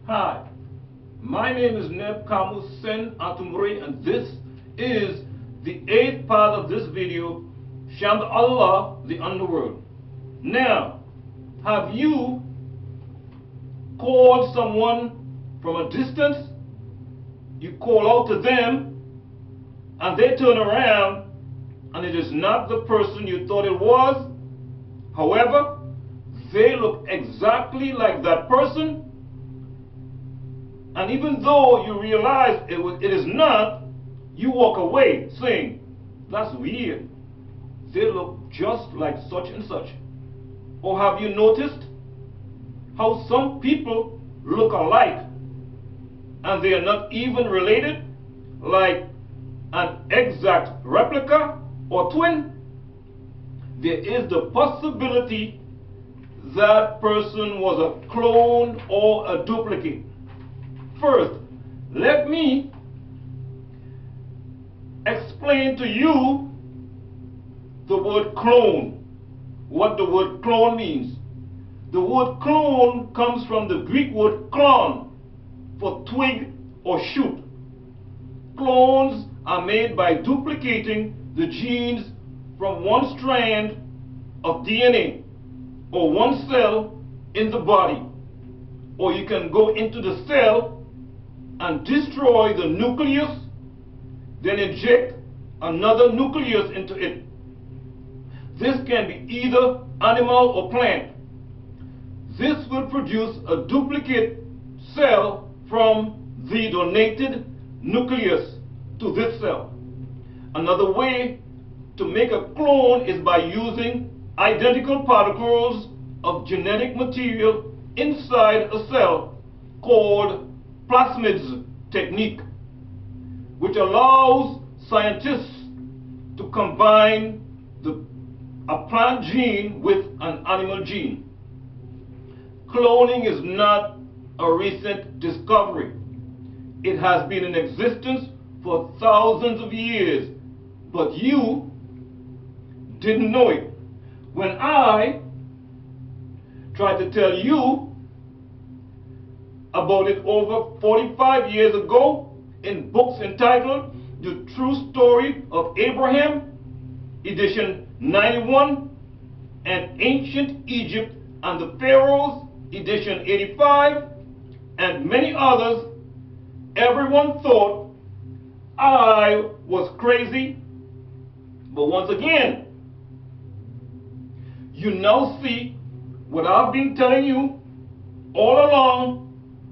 Hi, my name is NEMESIS, and this is the 8th part of this video, Shams Allah, the Underworld. Now, have you called someone from a distance? You call out to them, and they turn around, and it is not the person you thought it was. However, they look exactly like that person. And even though you realize it is not, you walk away saying, that's weird. They look just like such and such. Or have you noticed how some people look alike and they are not even related, like an exact replica or twin? There is the possibility that person was a clone or a duplicate. First, let me explain to you the word clone, what the word clone means. The word clone comes from the Greek word klon, for twig or shoot. Clones are made by duplicating the genes from one strand of DNA or one cell in the body. Or you can go into the cell and destroy the nucleus, then inject another nucleus into it. This can be either animal or plant. This will produce a duplicate cell from the donated nucleus to this cell. Another way to make a clone is by using identical particles of genetic material inside a cell called plasmids technique, which allows scientists to combine a plant gene with an animal gene. Cloning is not a recent discovery. It has been in existence for thousands of years, but you didn't know it. When I tried to tell you about it over 45 years ago in books entitled The True Story of Abraham, edition 91, and Ancient Egypt and the Pharaohs, edition 85, and many others, everyone thought I was crazy. But once again, you now see what I've been telling you all along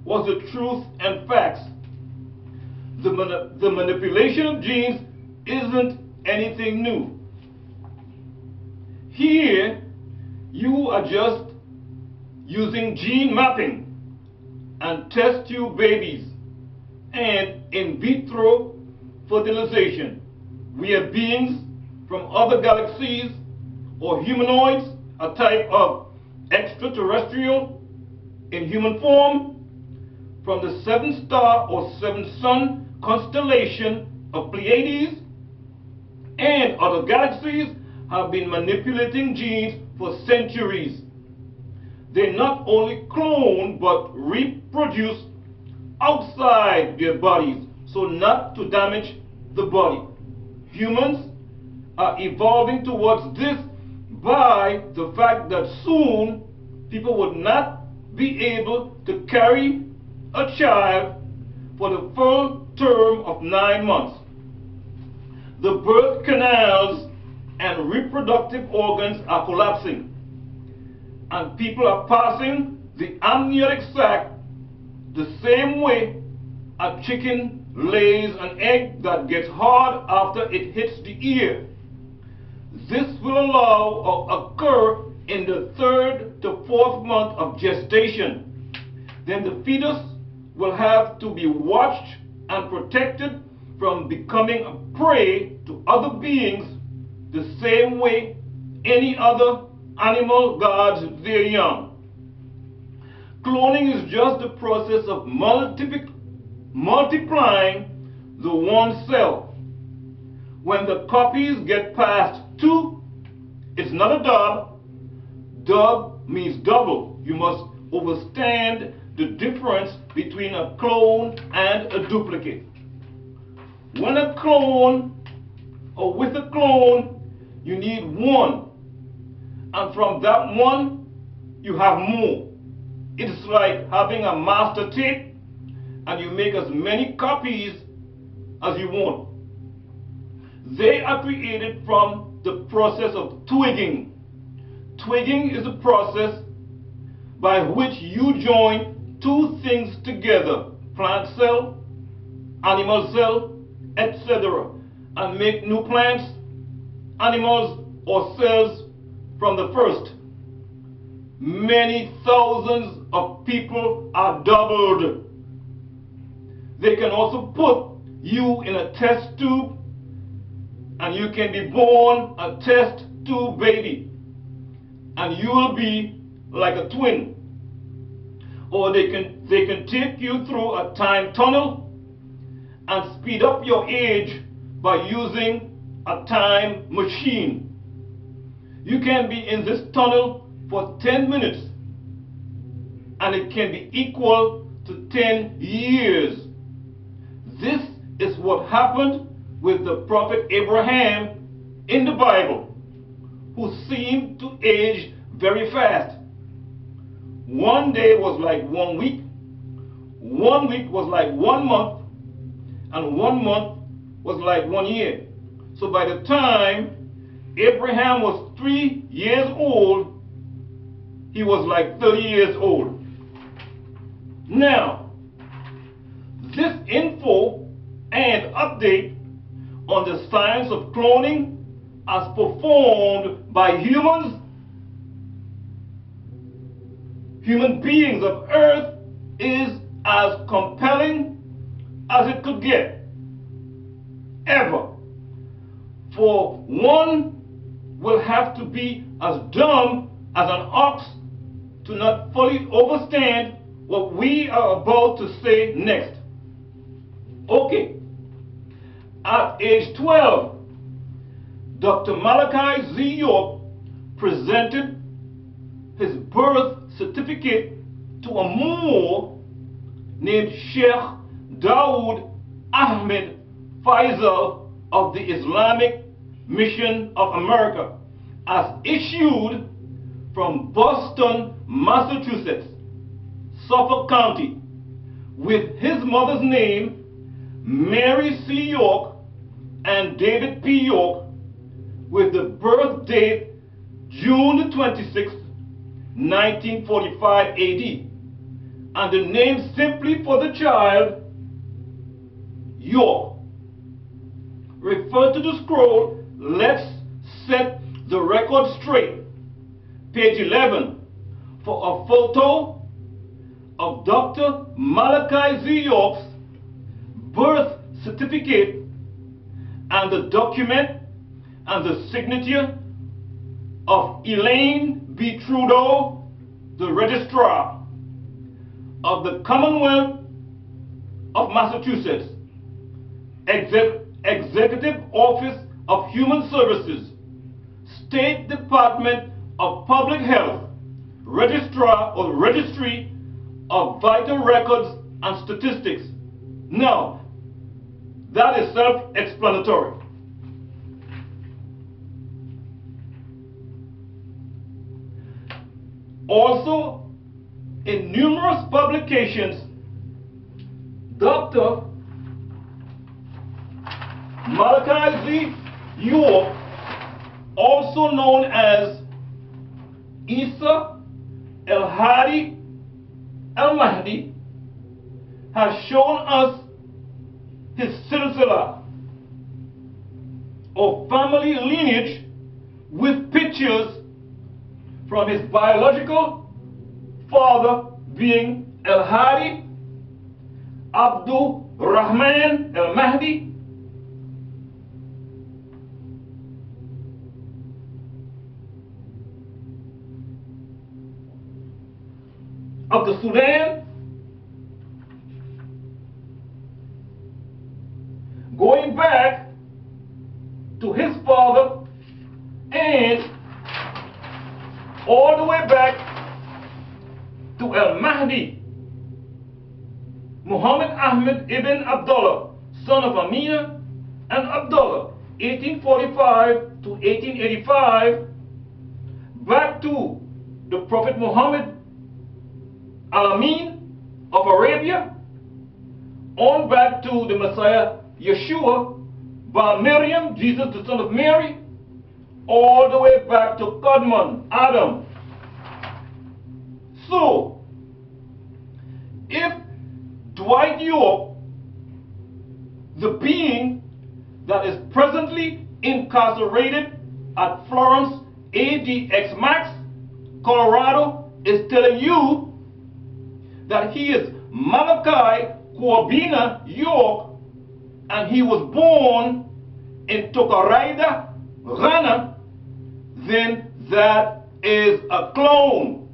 was the truth and facts. The manipulation of genes isn't anything new. Here, you are just using gene mapping and test tube babies and in vitro fertilization. We are beings from other galaxies or humanoids, a type of extraterrestrial in human form, from the 7-star or 7-sun constellation of Pleiades and other galaxies have been manipulating genes for centuries. They not only clone but reproduce outside their bodies so not to damage the body. Humans are evolving towards this by the fact that soon people would not be able to carry a child for the full term of 9 months. The birth canals and reproductive organs are collapsing, and people are passing the amniotic sac the same way a chicken lays an egg that gets hard after it hits the ear. This will allow or occur in the 3rd to 4th month of gestation. Then the fetus will have to be watched and protected from becoming a prey to other beings the same way any other animal guards their young. Cloning is just the process of multiplying the one cell. When the copies get past 2, it's not a dub. Dub means double. You must overstand the difference between a clone and a duplicate. When a clone, or with a clone, you need one. And from that one, you have more. It's like having a master tape, and you make as many copies as you want. They are created from the process of twigging. Twigging is a process by which you join two things together, plant cell, animal cell, etc., and make new plants, animals, or cells from the first. Many thousands of people are doubled. They can also put you in a test tube, and you can be born a test tube baby, and you will be like a twin. Or they can take you through a time tunnel and speed up your age by using a time machine. You can be in this tunnel for 10 minutes, and it can be equal to 10 years. This is what happened with the prophet Abraham in the Bible, who seemed to age very fast. One day was like 1 week, 1 week was like 1 month, and 1 month was like 1 year. So by the time Abraham was 3 years old, he was like 30 years old. Now, this info and update on the science of cloning as performed by humans, human beings of Earth, is as compelling as it could get, ever. For one will have to be as dumb as an ox to not fully understand what we are about to say next. Okay. At age 12, Dr. Malachi Z presented his birth certificate to a Moor named Sheikh Dawood Ahmed Faisal of the Islamic Mission of America, as issued from Boston, Massachusetts, Suffolk County, with his mother's name, Mary C. York, and David P. York, with the birth date June 26, 1945 AD, and the name simply for the child, York. Refer to the scroll. Let's set the record straight. Page 11, for a photo of Dr. Malachi Z. York's birth certificate and the document and the signature of Elaine B. Trudeau, the Registrar of the Commonwealth of Massachusetts, Executive Office of Human Services, State Department of Public Health, Registrar or Registry of Vital Records and Statistics. Now, that is self-explanatory. Also, in numerous publications, Dr. Malachi Z. York, also known as Isa El-Hadi El-Mahdi, has shown us his silsila, or family lineage, with pictures from his biological father being El-Hadi Abdul Rahman El-Mahdi, of the Sudan, going back to his father and all the way back to El-Mahdi Muhammad Ahmed ibn Abdullah, son of Amina and Abdullah, 1845 to 1885, back to the Prophet Muhammad Al-Amin of Arabia, on back to the Messiah Yeshua, by Miriam, Jesus the son of Mary, all the way back to Kadmon, Adam. So, if Dwight York, the being that is presently incarcerated at Florence ADX Max, Colorado, is telling you that he is Malachi Kwabena York, and he was born in Tokoraida, Ghana, then that is a clone.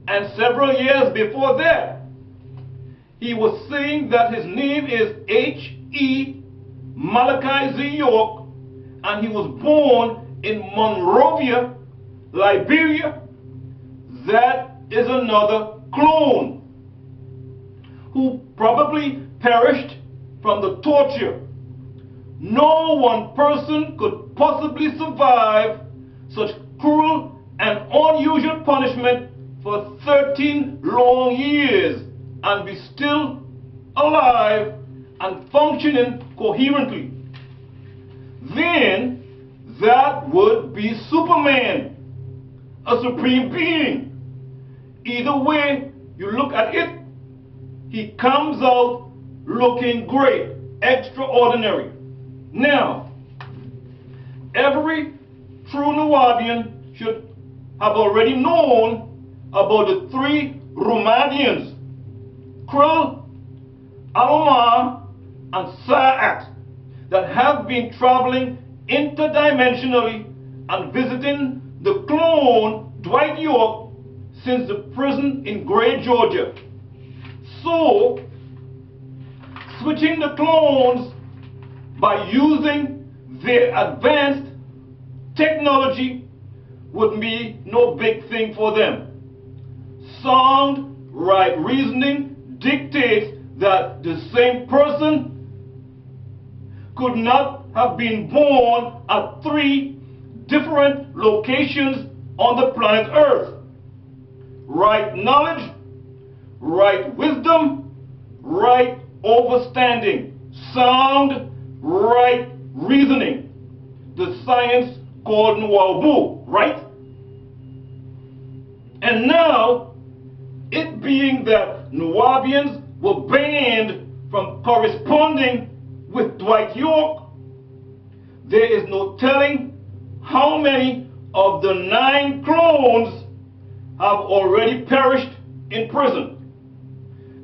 And several years before that, he was saying that his name is H.E. Malachi Z. York, and he was born in Monrovia, Liberia. That is another clone who probably perished from the torture. No one person could possibly survive such cruel and unusual punishment for 13 long years and be still alive and functioning coherently. Then that would be Superman, a supreme being. Either way you look at it, he comes out looking great, extraordinary. Now, every true Nubian should have already known about the three Romanians, Krill, Alomar, and Sa'at, that have been traveling interdimensionally and visiting the clone Dwight York since the prison in Gray, Georgia. So, switching the clones by using their advanced technology would be no big thing for them. Sound right reasoning dictates that the same person could not have been born at three different locations on the planet Earth. Right knowledge, right wisdom, right understanding, sound right reasoning. The science called Nwabu, right? And now, it being that Nubians were banned from corresponding with Dwight York, there is no telling how many of the 9 clones have already perished in prison.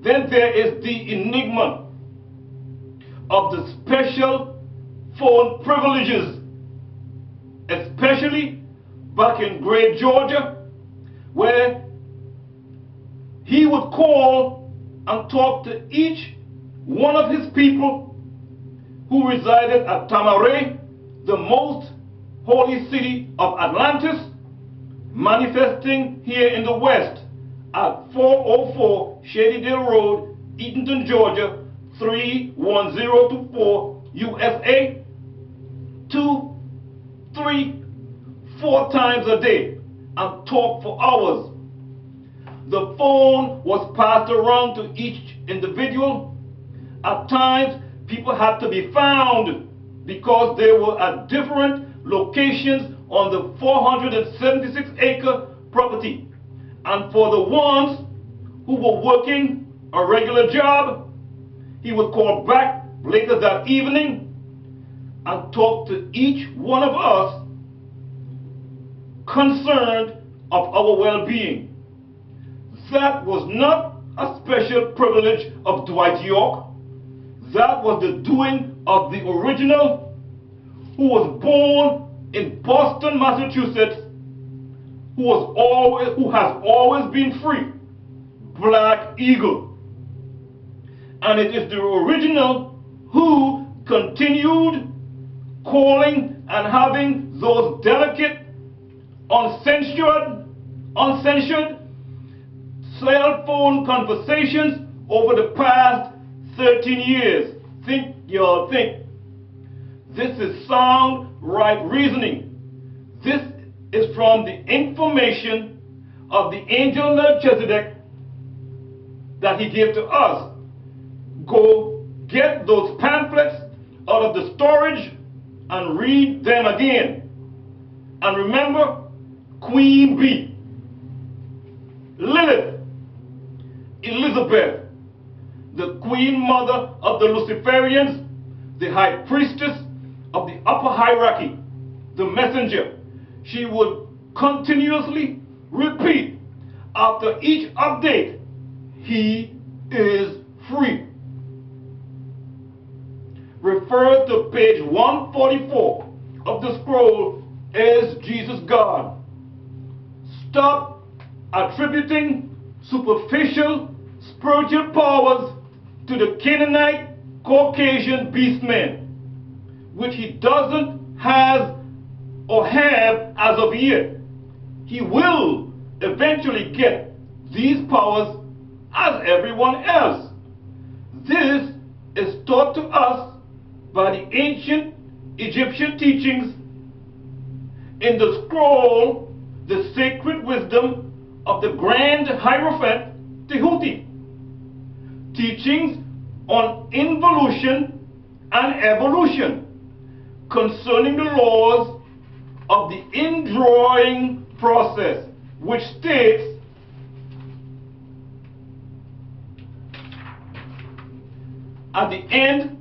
Then there is the enigma of the special phone privileges, especially back in Gray, Georgia, where he would call and talk to each one of his people who resided at Tamare, the most holy city of Atlantis, manifesting here in the West at 404 Shadydale Road, Eatonton, Georgia, 31024 USA, 2, 3, 4 times a day, and talk for hours. The phone was passed around to each individual. At times, people had to be found because they were at different locations on the 476-acre property. And for the ones who were working a regular job, he would call back later that evening and talk to each one of us concerned of our well-being. That was not a special privilege of Dwight York. That was the doing of the original, who was born in Boston, Massachusetts, who has always been free, Black Eagle. And it is the original who continued calling and having those delicate, uncensored cell phone conversations over the past 13 years. Think, y'all, think. This is sound, right reasoning. This is from the information of the angel Melchizedek that he gave to us. Go get those pamphlets out of the storage and read them again. And remember, Queen B, Lilith, Elizabeth, the queen mother of the Luciferians, the high priestess of the upper hierarchy, the messenger. She would continuously repeat after each update, he is free. Refer to page 144 of the scroll, Is Jesus God? Stop attributing superficial spiritual powers to the Canaanite Caucasian beastman, which he doesn't have or have as of yet. He will eventually get these powers as everyone else. This is taught to us by the ancient Egyptian teachings in the scroll, the sacred wisdom of the grand Hierophant Tehuti. Teachings on involution and evolution concerning the laws of the indrawing process, which states, at the end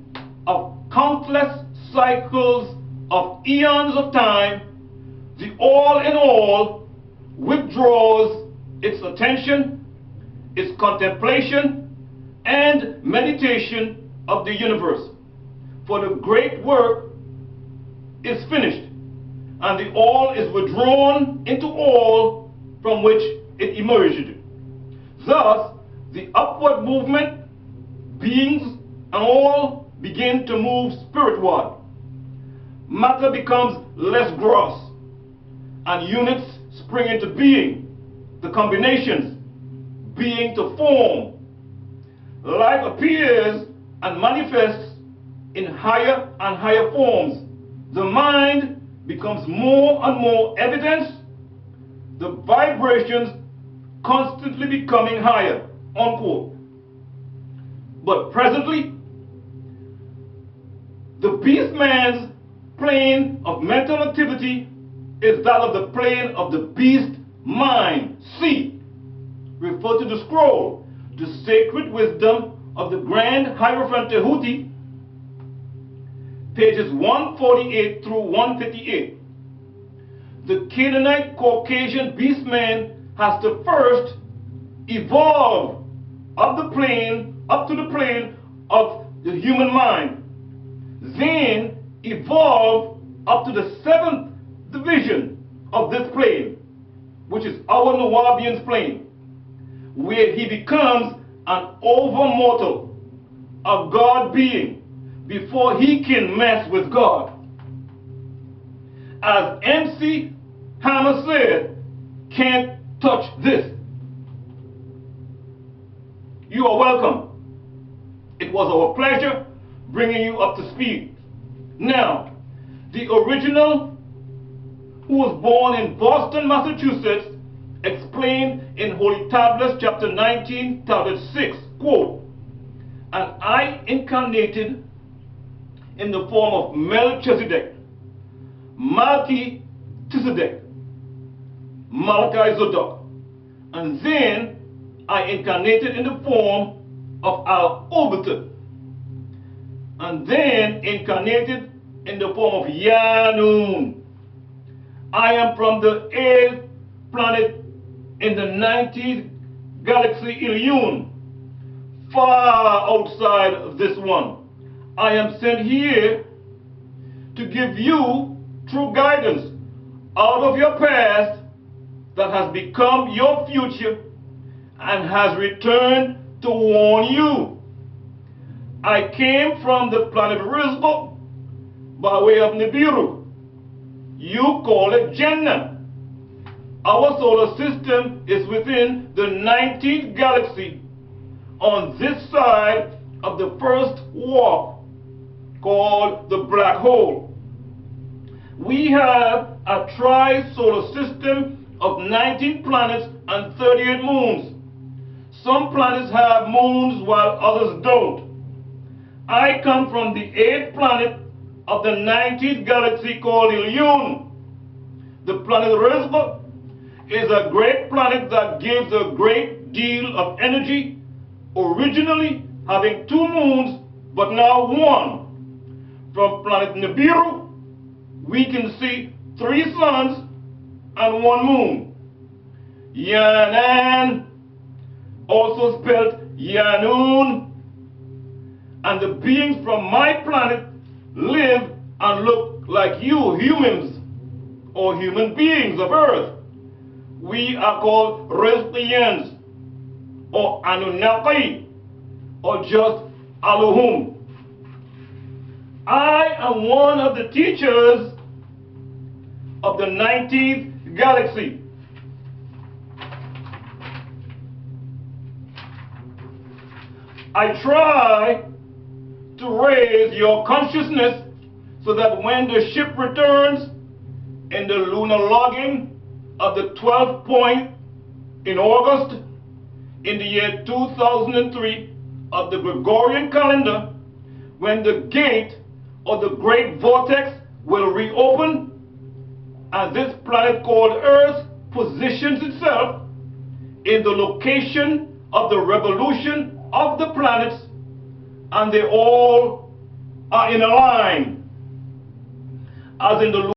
of countless cycles of eons of time, the all-in-all withdraws its attention, its contemplation, and meditation of the universe. For the great work is finished, and the all is withdrawn into all from which it emerged. Thus, the upward movement, beings and all begin to move spiritward. Matter becomes less gross, and units spring into being, the combinations being to form. Life appears and manifests in higher and higher forms. The mind becomes more and more evidence, the vibrations constantly becoming higher, unquote. But presently, the beast man's plane of mental activity is that of the plane of the beast mind. See, refer to the scroll, the sacred wisdom of the grand Hierophant Tehuti, pages 148 through 158. The Canaanite Caucasian beast man has to first evolve up to the plane of the human mind, then evolve up to the seventh division of this plane, which is our Nuwabian's plane, where he becomes an overmortal, a God being, before he can mess with God. As MC Hammer said, can't touch this. You are welcome. It was our pleasure bringing you up to speed. Now, the original, who was born in Boston, Massachusetts, explained in Holy Tablets, chapter 19, tablet 6, quote, and I incarnated in the form of Melchizedek, Malachi Z, Malachi Z, and then I incarnated in the form of Al-Obit, and then incarnated in the form of Yanun. I am from the 8th planet in the 19th galaxy Ilion, far outside of this one. I am sent here to give you true guidance out of your past that has become your future and has returned to warn you. I came from the planet Rizbo by way of NIBIRU. You call it Jannah. Our solar system is within the 19th galaxy on this side of the first warp called the black hole. We have a tri-solar system of 19 planets and 38 moons. Some planets have moons while others don't. I come from the 8th planet of the 19th galaxy called Ilion. The planet Rizba is a great planet that gives a great deal of energy, originally having 2 moons, but now 1. From planet NIBIRU, we can see 3 suns and 1 moon. Yanan, also spelled Yanun, and the beings from my planet live and look like you humans, or human beings of Earth. We are called Rizqians, or Anunnaki, or just Elohim. I am one of the teachers of the 19th galaxy. I try to raise your consciousness so that when the ship returns in the lunar logging of the 12th point in August in the year 2003 of the Gregorian calendar, when the gate or the great vortex will reopen and this planet called Earth positions itself in the location of the revolution of the planets, and they all are in a line as in the